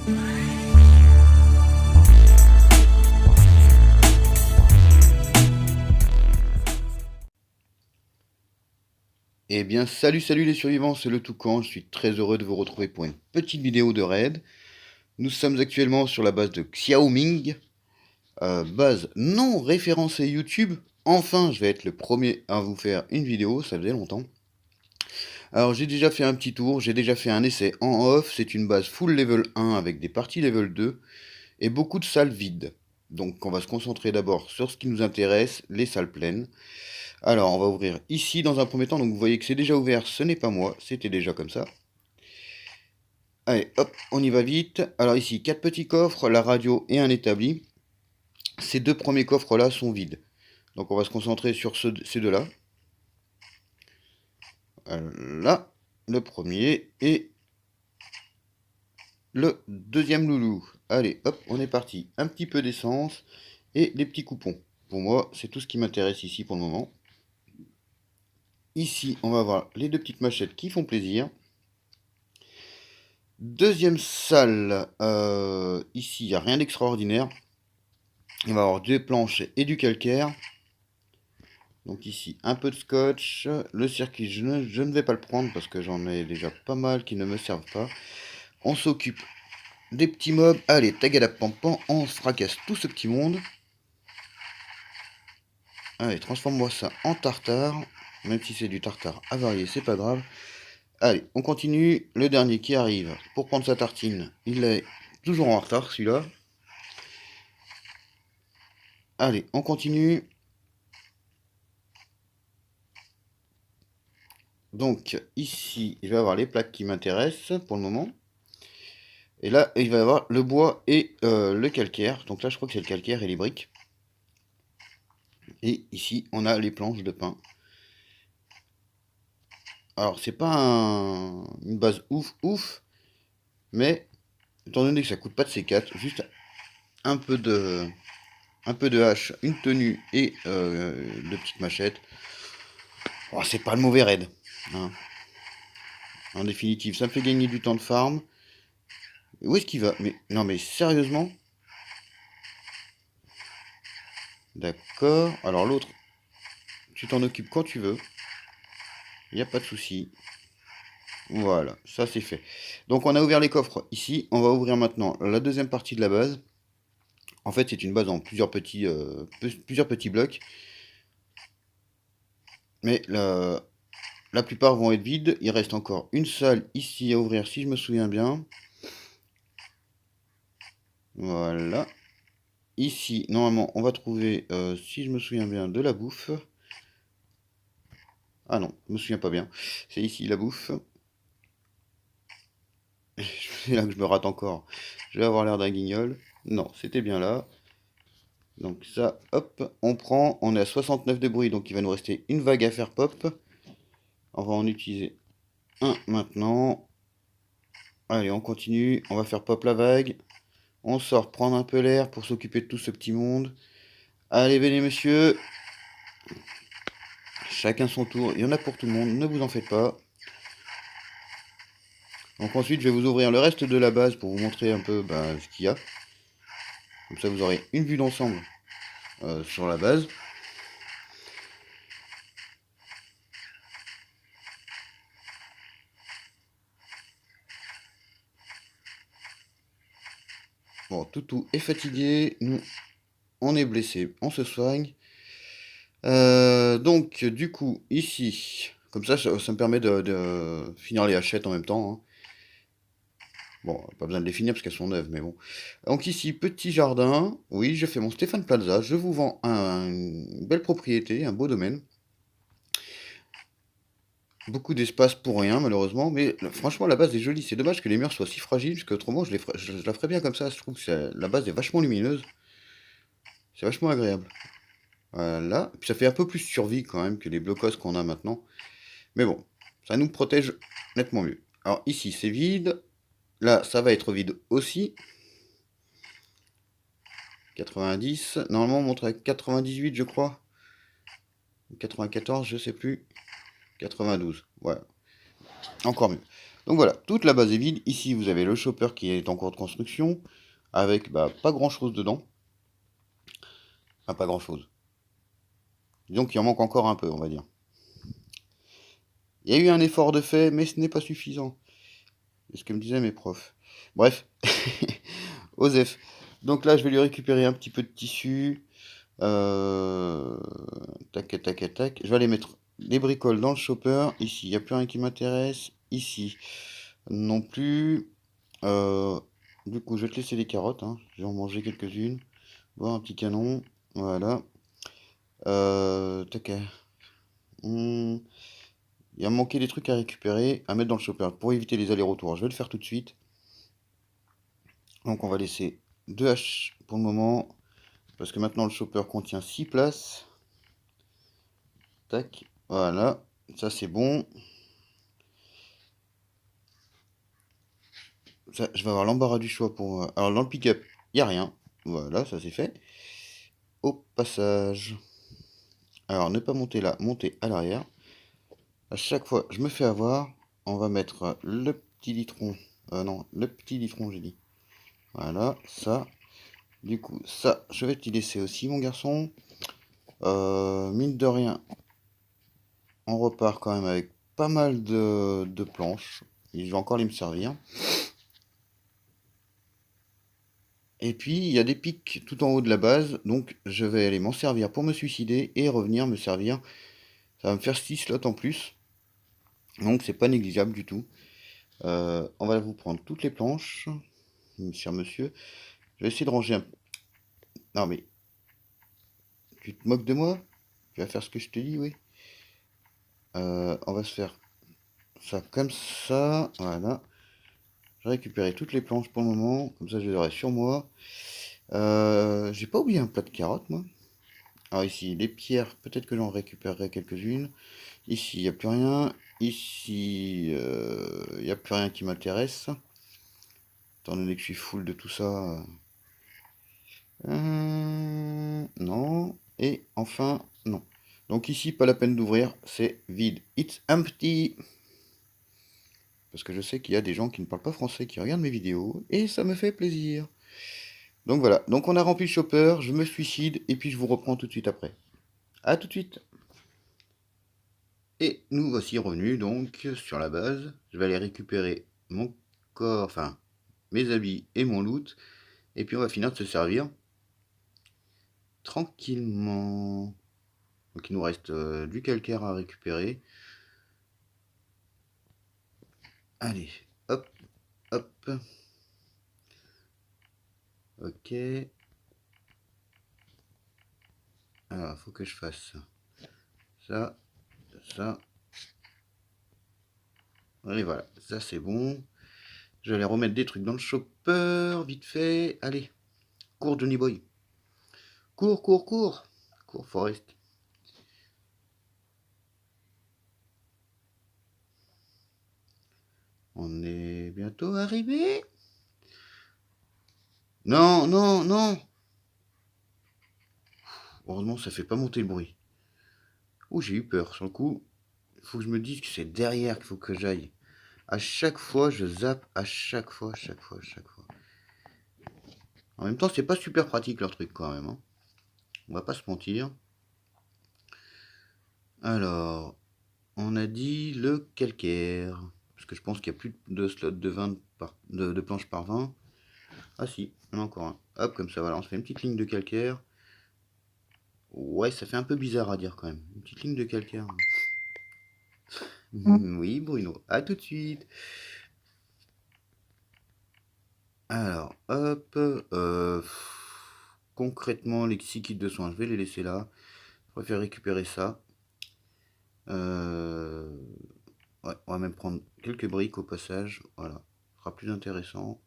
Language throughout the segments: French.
Eh bien, salut les survivants, c'est le Toucan, je suis très heureux de vous retrouver pour une petite vidéo de raid. Nous sommes actuellement sur la base de Xiaoming, base non référencée YouTube. Enfin, je vais être le premier à vous faire une vidéo, ça faisait longtemps. Alors, j'ai déjà fait un petit tour, j'ai déjà fait un essai en off, c'est une base full level 1 avec des parties level 2 et beaucoup de salles vides. Donc, on va se concentrer d'abord sur ce qui nous intéresse, les salles pleines. Alors, on va ouvrir ici dans un premier temps. Donc, vous voyez que c'est déjà ouvert. Ce n'est pas moi. C'était déjà comme ça. Allez, hop, on y va vite. Alors ici, 4 petits coffres, la radio et un établi. Ces deux premiers coffres-là sont vides. Donc, on va se concentrer sur ces deux-là. Là, le premier et le deuxième loulou. Allez, hop, on est parti. Un petit peu d'essence et des petits coupons. Pour moi, c'est tout ce qui m'intéresse ici pour le moment. Ici, on va avoir les deux petites machettes qui font plaisir. Deuxième salle, ici il n'y a rien d'extraordinaire. Il va y avoir deux planches et du calcaire. Donc ici un peu de scotch. Le circuit, je ne vais pas le prendre parce que j'en ai déjà pas mal qui ne me servent pas. On s'occupe des petits mobs. Allez, tagadapampan, on se fracasse tout ce petit monde. Allez, transforme-moi ça en tartare. Même si c'est du tartare avarié, c'est pas grave. Allez, on continue. Le dernier qui arrive pour prendre sa tartine. Il est toujours en retard celui-là. Allez, on continue. Donc ici, je vais avoir les plaques qui m'intéressent pour le moment. Et là, il va y avoir le bois et le calcaire. Donc là, je crois que c'est le calcaire et les briques. Et ici, on a les planches de pin. Alors, c'est pas une base ouf, mais étant donné que ça coûte pas de C4, juste un peu de hache, une tenue et de petites machettes. Oh, c'est pas le mauvais raid. Hein. En définitive, ça me fait gagner du temps de farm. Où est-ce qu'il va? Mais non, mais sérieusement? D'accord. Alors l'autre, tu t'en occupes quand tu veux. Il n'y a pas de souci. Voilà, ça c'est fait. Donc on a ouvert les coffres ici. On va ouvrir maintenant la deuxième partie de la base. En fait, c'est une base en plusieurs petits blocs. Mais la plupart vont être vides. Il reste encore une salle ici à ouvrir si je me souviens bien. Voilà. Ici, normalement, on va trouver, si je me souviens bien, de la bouffe. Ah non, je me souviens pas bien. C'est ici la bouffe. C'est là que je me rate encore. Je vais avoir l'air d'un guignol. Non, c'était bien là. Donc ça, hop, on prend. On est à 69 de bruit, donc il va nous rester une vague à faire pop. On va en utiliser un maintenant. Allez, on continue. On va faire pop la vague. On sort prendre un peu l'air pour s'occuper de tout ce petit monde. Allez, venez, monsieur. Chacun son tour. Il y en a pour tout le monde. Ne vous en faites pas. Donc ensuite, je vais vous ouvrir le reste de la base pour vous montrer un peu ce qu'il y a. Comme ça, vous aurez une vue d'ensemble sur la base. Bon, Toutou est fatigué. Nous, on est blessé. On se soigne. Donc, du coup, ici, comme ça me permet de finir les hachettes en même temps. Hein. Bon, pas besoin de les finir parce qu'elles sont neuves, mais bon. Donc ici, petit jardin. Oui, je fais mon Stéphane Plaza. Je vous vends une belle propriété, un beau domaine. Beaucoup d'espace pour rien, malheureusement. Mais franchement, la base est jolie. C'est dommage que les murs soient si fragiles, parce qu'autrement, je la ferais bien comme ça. Je trouve que la base est vachement lumineuse. C'est vachement agréable. Voilà. Puis ça fait un peu plus survie quand même que les blocos qu'on a maintenant. Mais bon, ça nous protège nettement mieux. Alors ici, c'est vide. Là, ça va être vide aussi. 90. Normalement, on montre à 98, je crois. 94, je sais plus. 92. Voilà. Encore mieux. Donc voilà, toute la base est vide. Ici, vous avez le chopper qui est en cours de construction, avec pas grand-chose dedans. Enfin, pas grand-chose. Disons qu'il en manque encore un peu, on va dire. Il y a eu un effort de fait, mais ce n'est pas suffisant. C'est ce que me disaient mes profs. Bref, Osef. Donc là, je vais lui récupérer un petit peu de tissu. Tac, tac, tac. Je vais aller mettre les bricoles dans le chopper. Ici, il n'y a plus rien qui m'intéresse. Ici, non plus. Du coup, je vais te laisser les carottes. Hein. Je vais en manger quelques-unes. Voir un petit canon. Voilà. Tac. Il y a manqué des trucs à récupérer, à mettre dans le chopper pour éviter les allers-retours. Je vais le faire tout de suite. Donc on va laisser 2 haches pour le moment. Parce que maintenant le chopper contient 6 places. Tac. Voilà. Ça c'est bon. Ça, je vais avoir l'embarras du choix pour... Alors dans le pick-up, il n'y a rien. Voilà, ça c'est fait. Au passage. Alors ne pas monter là, monter à l'arrière. À chaque fois, je me fais avoir. On va mettre le petit litron. Non, le petit litron, j'ai dit. Voilà, ça. Du coup, ça, je vais t'y laisser aussi, mon garçon. Mine de rien, on repart quand même avec pas mal de planches. Et je vais encore les me servir. Et puis, il y a des pics tout en haut de la base. Donc, je vais aller m'en servir pour me suicider et revenir me servir. Ça va me faire 6 slots en plus. Donc, c'est pas négligeable du tout. On va vous prendre toutes les planches. Cher monsieur. Je vais essayer de ranger un... Non, mais... Tu te moques de moi? Tu vas faire ce que je te dis, oui. On va se faire ça comme ça. Voilà. J'ai récupéré toutes les planches pour le moment. Comme ça, je les aurai sur moi. J'ai pas oublié un plat de carottes, moi. Alors ici, les pierres, peut-être que j'en récupérerai quelques-unes. Ici, il n'y a plus rien. Ici, il n'y a plus rien qui m'intéresse. Étant donné que je suis full de tout ça. Non. Et enfin, non. Donc ici, pas la peine d'ouvrir, c'est vide. It's empty. Parce que je sais qu'il y a des gens qui ne parlent pas français qui regardent mes vidéos, et ça me fait plaisir. Donc voilà, donc on a rempli le chopper, je me suicide, et puis je vous reprends tout de suite après. A tout de suite. Et nous voici revenus donc sur la base. Je vais aller récupérer mon corps, enfin mes habits et mon loot, et puis on va finir de se servir tranquillement. Donc il nous reste du calcaire à récupérer. Allez, hop, hop. Ok. Alors, faut que je fasse ça, ça. Et voilà, ça c'est bon. Je vais aller remettre des trucs dans le chopper, vite fait. Allez, cours Johnny Boy. Cours, cours, cours. Cours Forest. On est bientôt arrivé. Non, non, non. Heureusement, ça fait pas monter le bruit. Ouh, j'ai eu peur. Sur le coup, il faut que je me dise que c'est derrière qu'il faut que j'aille. À chaque fois, je zappe. À chaque fois, à chaque fois, à chaque fois. En même temps, c'est pas super pratique leur truc quand même. Hein. On va pas se mentir. Alors, on a dit le calcaire. Parce que je pense qu'il n'y a plus de slots de 20 de planches par 20. Ah si, il y en a encore un. Hop, comme ça, voilà, on se fait une petite ligne de calcaire. Ouais, ça fait un peu bizarre à dire quand même. Une petite ligne de calcaire. Oui, Bruno, à tout de suite. Alors, hop. Concrètement, les 6 kits de soins, je vais les laisser là. Je préfère récupérer ça. Ouais, on va même prendre quelques briques au passage. Voilà, ce sera plus intéressant.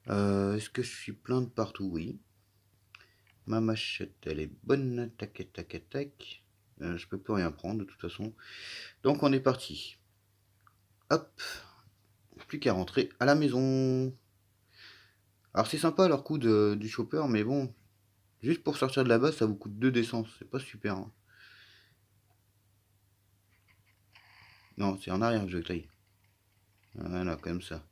Est-ce que je suis plein de partout? Oui. Ma machette, elle est bonne. Tac, tac, tac. Je peux plus rien prendre de toute façon. Donc on est parti. Hop. Plus qu'à rentrer à la maison. Alors c'est sympa leur coup du chopper, mais bon, juste pour sortir de la base, ça vous coûte 2 d'essence. C'est pas super. Hein. Non, c'est en arrière que je taille. Voilà, comme ça.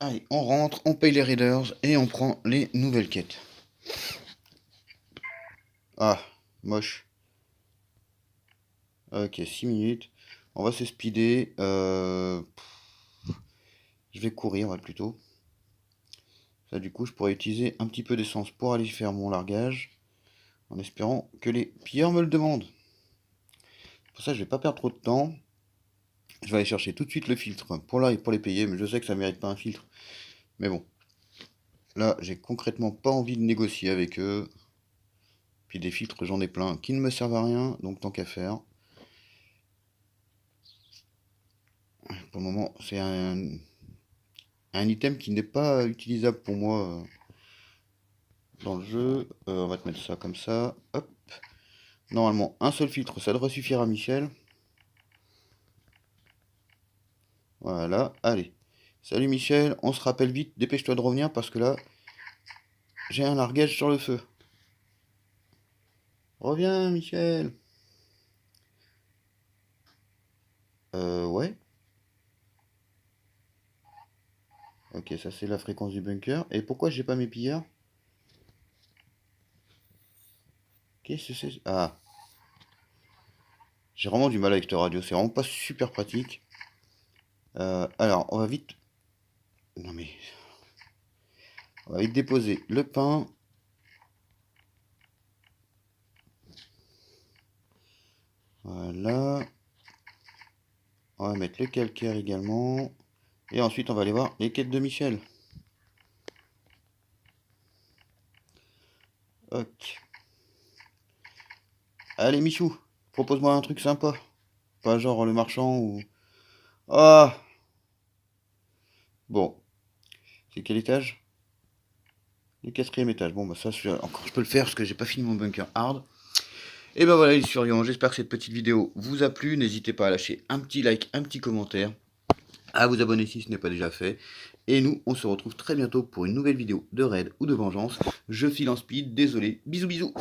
Allez, on rentre, on paye les raiders et on prend les nouvelles quêtes. Ah, moche. Ok, 6 minutes. On va se speeder. Je vais courir, ouais, plutôt. Ça, du coup, je pourrais utiliser un petit peu d'essence pour aller faire mon largage. En espérant que les pilleurs me le demandent. Pour ça, je vais pas perdre trop de temps. Je vais aller chercher tout de suite le filtre pour les payer, mais je sais que ça mérite pas un filtre. Mais bon, là, j'ai concrètement pas envie de négocier avec eux. Puis des filtres, j'en ai plein qui ne me servent à rien, donc tant qu'à faire. Pour le moment, c'est un item qui n'est pas utilisable pour moi dans le jeu. On va te mettre ça comme ça. Hop. Normalement, un seul filtre, ça devrait suffire à Michel. Voilà, allez. Salut Michel, on se rappelle vite, dépêche-toi de revenir parce que là, j'ai un largage sur le feu. Reviens Michel. Ouais. Ok, ça c'est la fréquence du bunker. Et pourquoi j'ai pas mes pillards? Qu'est-ce que c'est? Ah, j'ai vraiment du mal avec cette radio, c'est vraiment pas super pratique. Alors, on va vite... Non mais... On va vite déposer le pain. Voilà. On va mettre le calcaire également. Et ensuite, on va aller voir les quêtes de Michel. Ok. Allez, Michou, propose-moi un truc sympa. Pas genre le marchand ou... Ah! Bon. C'est quel étage? Le quatrième étage. Bon, bah ça, encore, je peux le faire parce que j'ai pas fini mon bunker hard. Et ben voilà les survivants, j'espère que cette petite vidéo vous a plu. N'hésitez pas à lâcher un petit like, un petit commentaire, à vous abonner si ce n'est pas déjà fait. Et nous, on se retrouve très bientôt pour une nouvelle vidéo de raid ou de vengeance. Je file en speed, désolé. Bisous bisous.